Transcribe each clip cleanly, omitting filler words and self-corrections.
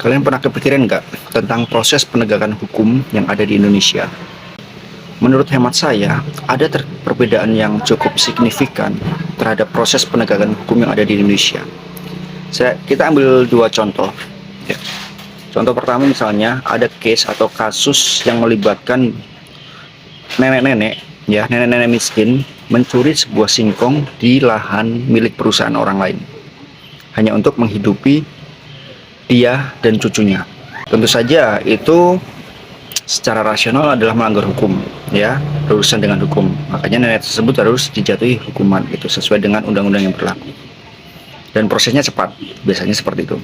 Kalian pernah kepikiran nggak tentang proses penegakan hukum yang ada di Indonesia? Menurut hemat saya, ada perbedaan yang cukup signifikan terhadap proses penegakan hukum yang ada di Indonesia. Kita ambil dua contoh. Ya. Contoh pertama misalnya ada case atau kasus yang melibatkan nenek-nenek, ya nenek-nenek miskin mencuri sebuah singkong di lahan milik perusahaan orang lain, hanya untuk menghidupi dia dan cucunya. Tentu saja itu secara rasional adalah melanggar hukum, ya, berurusan dengan hukum. Makanya nenek tersebut harus dijatuhi hukuman itu sesuai dengan undang-undang yang berlaku. Dan prosesnya cepat, biasanya seperti itu.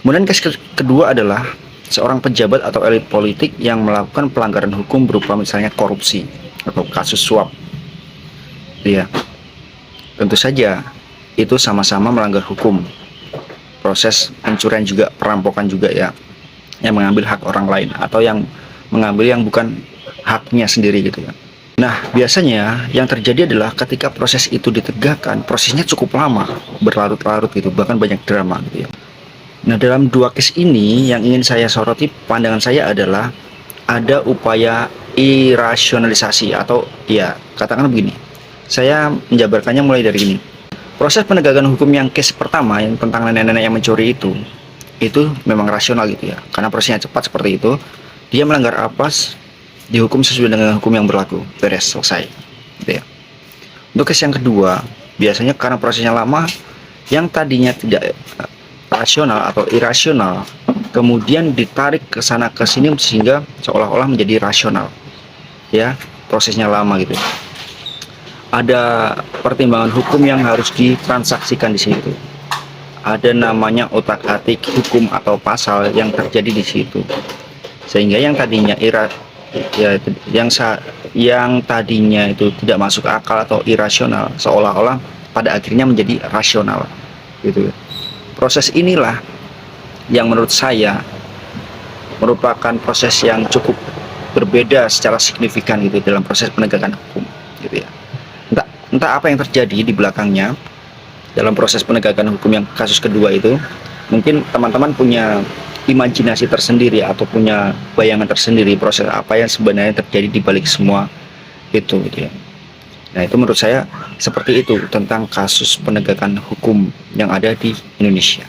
Kemudian case kedua adalah seorang pejabat atau elit politik yang melakukan pelanggaran hukum berupa misalnya korupsi atau kasus suap. Ya, tentu saja itu sama-sama melanggar hukum. Proses pencurian juga, perampokan juga, ya, yang mengambil hak orang lain atau yang mengambil yang bukan haknya sendiri gitu ya. Nah, biasanya yang terjadi adalah ketika proses itu ditegakkan, prosesnya cukup lama, berlarut-larut gitu, bahkan banyak drama gitu ya. Nah, dalam dua case ini yang ingin saya soroti, pandangan saya adalah ada upaya irasionalisasi atau ya katakan begini. Saya menjabarkannya mulai dari ini. Proses penegakan hukum yang case pertama yang tentang nenek-nenek yang mencuri itu memang rasional gitu ya, karena prosesnya cepat seperti itu. Dia melanggar apes, dihukum sesuai dengan hukum yang berlaku, beres, selesai gitu ya. Untuk case yang kedua, biasanya karena prosesnya lama, yang tadinya tidak rasional atau irasional kemudian ditarik ke sana ke sini sehingga seolah-olah menjadi rasional, ya, prosesnya lama gitu. Ada pertimbangan hukum yang harus ditransaksikan di situ. Ada namanya otak-atik hukum atau pasal yang terjadi di situ. Sehingga yang tadinya yang tadinya itu tidak masuk akal atau irasional seolah-olah pada akhirnya menjadi rasional gitu. Proses inilah yang menurut saya merupakan proses yang cukup berbeda secara signifikan gitu dalam proses penegakan hukum gitu ya. Entah apa yang terjadi di belakangnya dalam proses penegakan hukum yang kasus kedua itu. Mungkin teman-teman punya imajinasi tersendiri atau punya bayangan tersendiri proses apa yang sebenarnya terjadi di balik semua itu gitu ya. Nah, itu menurut saya seperti itu tentang kasus penegakan hukum yang ada di Indonesia.